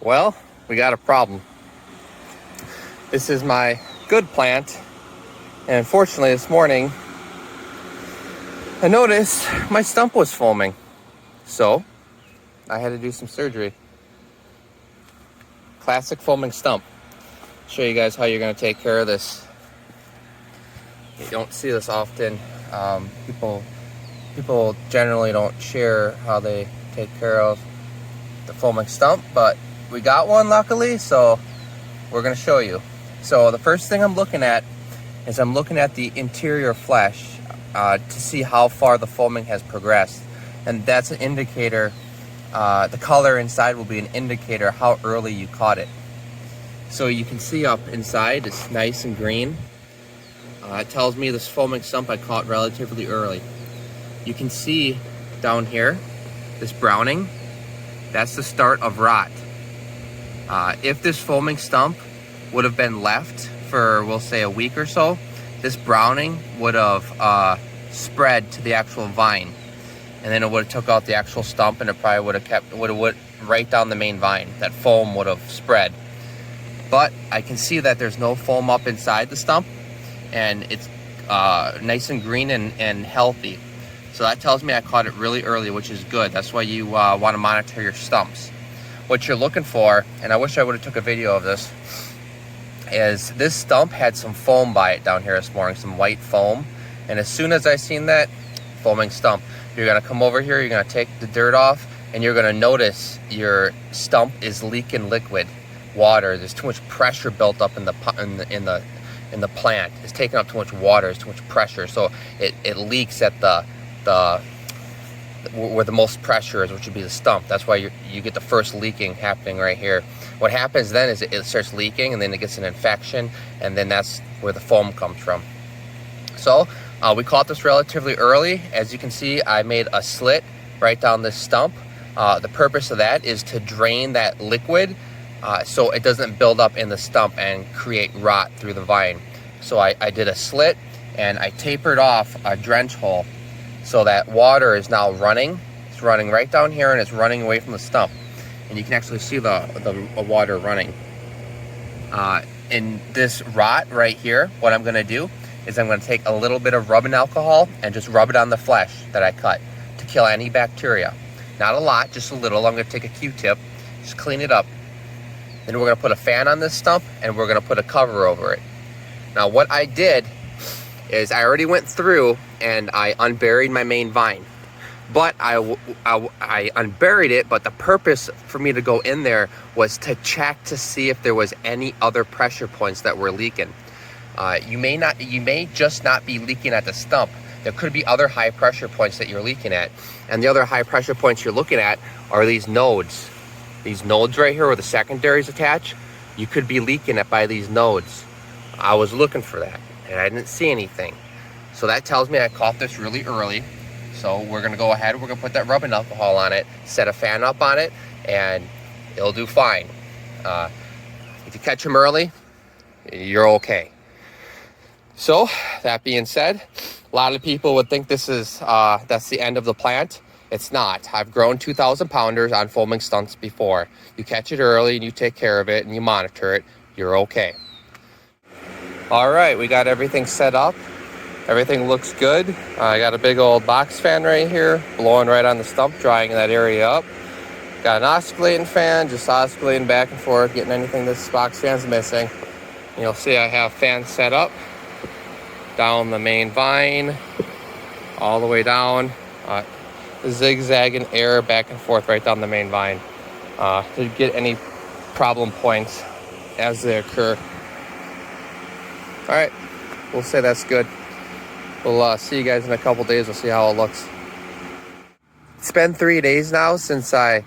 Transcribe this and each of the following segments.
Well, we got a problem. This is my good plant, and unfortunately this morning I noticed my stump was foaming, so I had to do some surgery. Classic foaming stump. Show you guys how you're going to take care of this. You don't see this often. People generally don't share how they take care of the foaming stump, but we got one luckily, so we're going to show you. So the first thing I'm looking at is I'm looking at the interior flesh to see how far the foaming has progressed, and that's an indicator. The color inside will be an indicator how early you caught it. So you can see up inside it's nice and green. It tells me this foaming stump I caught relatively early. You can see down here this browning, that's the start of rot. If this foaming stump would have been left for, we'll say, a week or so, this browning would have spread to the actual vine, and then it would have took out the actual stump, and it probably would have right down the main vine. That foam would have spread. But I can see that there's no foam up inside the stump, and it's nice and green and healthy. So that tells me I caught it really early, which is good. That's why you want to monitor your stumps. What you're looking for, and I wish I would have took a video of this, is this stump had some foam by it down here this morning, some white foam. And as soon as I seen that foaming stump, you're gonna come over here, you're gonna take the dirt off, and you're gonna notice your stump is leaking liquid water. There's too much pressure built up in the plant. It's taking up too much water, it's too much pressure, so it leaks at the where the most pressure is, which would be the stump. That's why you get the first leaking happening right here. What happens then is it starts leaking, and then it gets an infection, and then that's where the foam comes from. So we caught this relatively early. As you can see, I made a slit right down this stump. The purpose of that is to drain that liquid so it doesn't build up in the stump and create rot through the vine. So I did a slit, and I tapered off a drench hole so that water is now running. It's running right down here, and it's running away from the stump. And you can actually see the water running. In this rot right here, what I'm gonna do is I'm gonna take a little bit of rubbing alcohol and just rub it on the flesh that I cut to kill any bacteria. Not a lot, just a little. I'm gonna take a Q-tip, just clean it up. Then we're gonna put a fan on this stump, and we're gonna put a cover over it. Now what I did is I already went through and I unburied my main vine. But I unburied it, but the purpose for me to go in there was to check to see if there was any other pressure points that were leaking. You may just not be leaking at the stump. There could be other high pressure points that you're leaking at. And the other high pressure points you're looking at are these nodes. These nodes right here where the secondaries attach, you could be leaking it by these nodes. I was looking for that, and I didn't see anything. So that tells me I caught this really early. So we're gonna go ahead, we're gonna put that rubbing alcohol on it, set a fan up on it, and it'll do fine. If you catch them early, you're okay. So that being said, a lot of people would think this is that's the end of the plant. It's not. I've grown 2,000 pounders on foaming stumps before. You catch it early and you take care of it and you monitor it, you're okay. All right, we got everything set up. Everything looks good. I got a big old box fan right here, blowing right on the stump, drying that area up. Got an oscillating fan, just oscillating back and forth, getting anything this box fan's missing. And you'll see I have fans set up down the main vine, all the way down, zigzagging air back and forth right down the main vine to get any problem points as they occur. All right, we'll say that's good. We'll see you guys in a couple days. We'll see how it looks. It's been 3 days now since I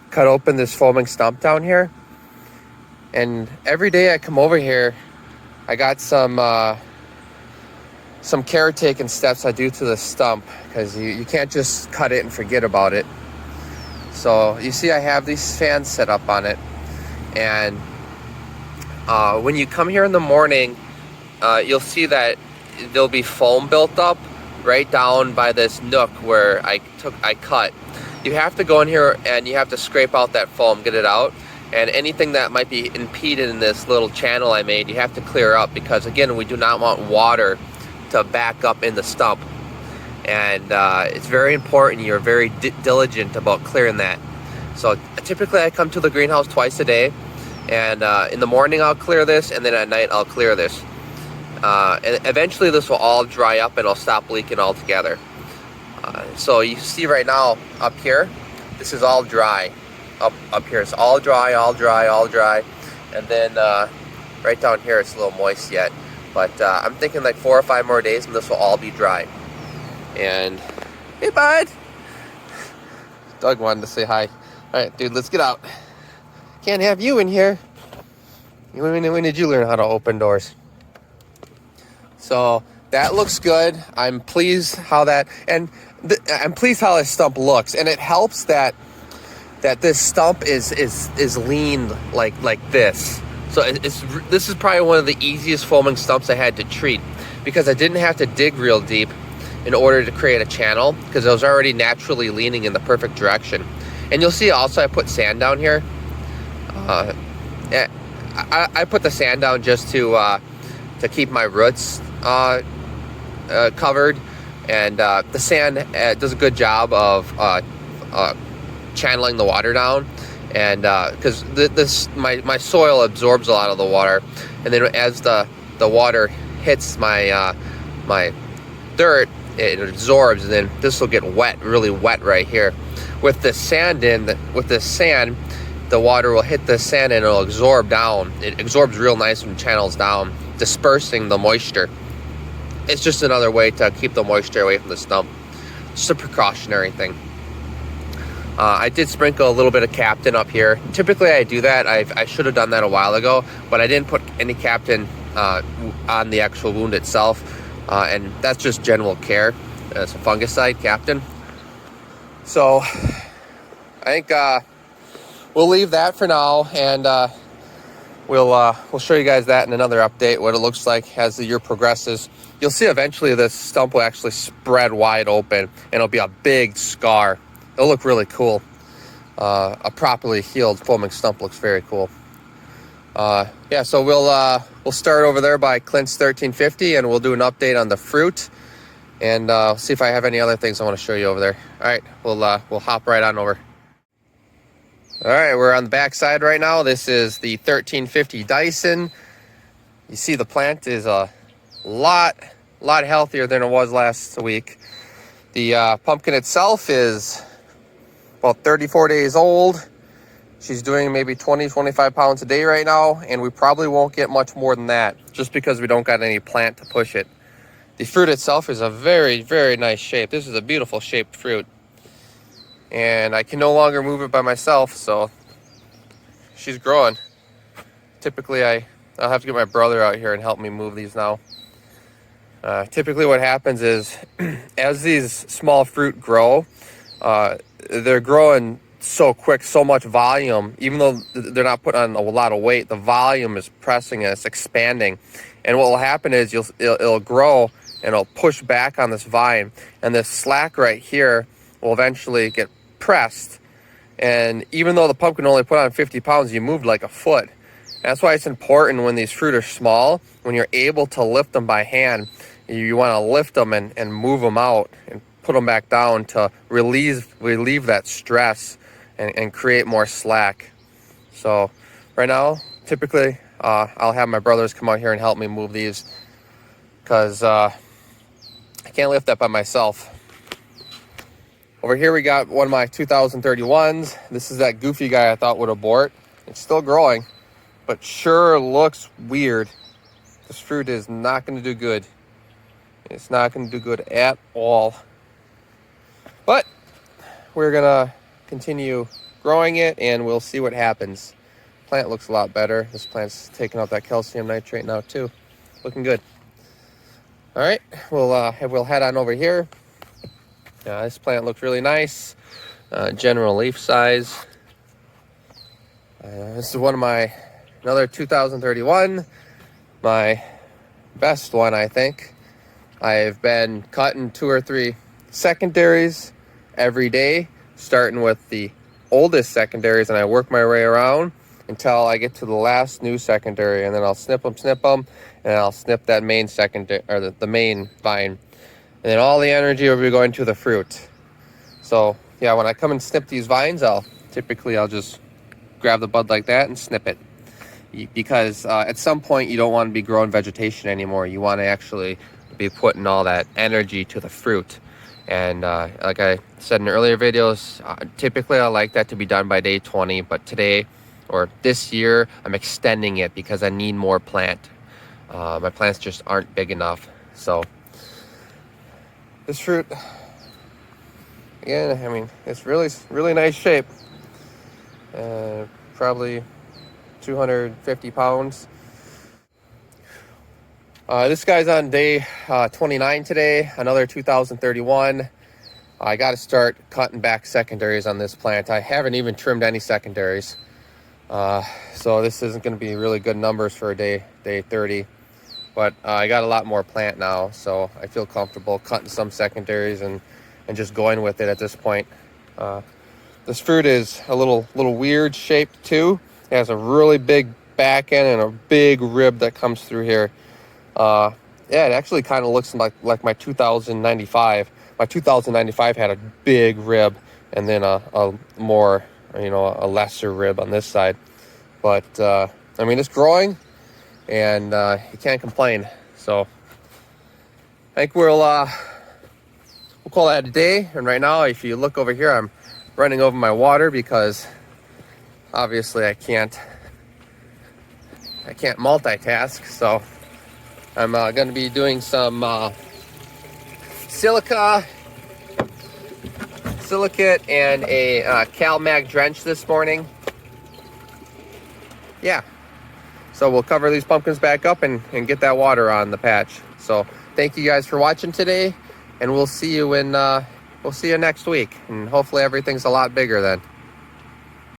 cut open this foaming stump down here. And every day I come over here, I got some caretaking steps I do to the stump, because you can't just cut it and forget about it. So you see I have these fans set up on it. And when you come here in the morning, you'll see that there'll be foam built up right down by this nook where I cut. You have to go in here and you have to scrape out that foam, get it out, And anything that might be impeded in this little channel I made, you have to clear up, because again, we do not want water to back up in the stump. And it's very important you're very diligent about clearing that. So typically I come to the greenhouse twice a day, and in the morning I'll clear this, and then at night I'll clear this. And eventually this will all dry up and it'll stop leaking altogether. So you see right now up here, this is all dry. Up here it's all dry, and then right down here it's a little moist yet. But I'm thinking like 4 or 5 more days and this will all be dry. And hey bud, Doug wanted to say hi. All right, dude, let's get out. Can't have you in here. When did you learn how to open doors? So that looks good. I'm pleased how that, and I'm pleased how this stump looks, and it helps that this stump is lean like this. So this is probably one of the easiest foaming stumps I had to treat, because I didn't have to dig real deep in order to create a channel, because I was already naturally leaning in the perfect direction. And you'll see also I put sand down here. I put the sand down just to keep my roots covered, and the sand does a good job of channeling the water down, and because my soil absorbs a lot of the water, and then as the water hits my dirt, it absorbs, and then this will get wet, really wet right here. With the sand the water will hit the sand and it'll absorb down. It absorbs real nice and channels down, dispersing the moisture. It's just another way to keep the moisture away from the stump. Just a precautionary thing. I did sprinkle a little bit of Captain up here. Typically I do that. I should have done that a while ago, but I didn't put any Captain on the actual wound itself. And that's just general care. It's a fungicide, Captain. So I think we'll leave that for now, and we'll show you guys that in another update, what it looks like as the year progresses. You'll see eventually this stump will actually spread wide open, and it'll be a big scar. It'll look really cool. A properly healed foaming stump looks very cool. Yeah, so we'll start over there by Clint's 1350, and we'll do an update on the fruit, and see if I have any other things I want to show you over there. All right, we'll hop right on over. All right, we're on the back side right now. This is the 1350 Dyson. You see the plant is a lot healthier than it was last week. The pumpkin itself is about 34 days old. She's doing maybe 20-25 pounds a day right now, and we probably won't get much more than that, just because we don't got any plant to push it. The fruit itself is a very, very nice shape. This is a beautiful shaped fruit. And I can no longer move it by myself, so she's growing. Typically I'll have to get my brother out here and help me move these now. Typically what happens is as these small fruit grow, they're growing so quick, so much volume. Even though they're not putting on a lot of weight, the volume is pressing and it's expanding. And what will happen is it'll grow and it'll push back on this vine, and this slack right here will eventually get pressed. And even though the pumpkin only put on 50 pounds, you moved like a foot. That's why it's important when these fruit are small, when you're able to lift them by hand, you want to lift them and move them out and put them back down to relieve that stress and create more slack. So right now, typically I'll have my brothers come out here and help me move these, because I can't lift that by myself. Over here we got one of my 2031s. This is that goofy guy I thought would abort. It's still growing, but sure looks weird. This fruit is not going to do good. It's not going to do good at all. But we're going to continue growing it, and we'll see what happens. Plant looks a lot better. This plant's taking out that calcium nitrate now too. Looking good. All right, we'll head on over here. This plant looks really nice. General leaf size. This is one of another 2031. My best one, I think. I've been cutting 2 or 3 secondaries every day, starting with the oldest secondaries, and I work my way around. until I get to the last new secondary, and then I'll snip them, and I'll snip that main secondary, or the main vine, and then all the energy will be going to the fruit. So yeah, when I come and snip these vines, I'll just grab the bud like that and snip it, because at some point you don't want to be growing vegetation anymore. You want to actually be putting all that energy to the fruit. And like I said in earlier videos, typically I like that to be done by day 20, but today or this year I'm extending it because I need more plant. My plants just aren't big enough. So this fruit, again, I mean, it's really nice shape. Probably 250 pounds. This guy's on day 29 today, another 2031. I got to start cutting back secondaries on this plant. I haven't even trimmed any secondaries. So this isn't going to be really good numbers for day 30. But I got a lot more plant now, so I feel comfortable cutting some secondaries and just going with it at this point. This fruit is a little weird shaped too. It has a really big back end and a big rib that comes through here. Yeah, it actually kind of looks like my 2095. My 2095 had a big rib and then a more, a lesser rib on this side. But I mean, it's growing, and you can't complain. So I think we'll call that a day. And right now, if you look over here, I'm running over my water because obviously I can't multitask. So I'm going to be doing some silicate and a Cal Mag drench this morning. Yeah, so we'll cover these pumpkins back up and get that water on the patch. So thank you guys for watching today, and we'll see you next week, and hopefully everything's a lot bigger then.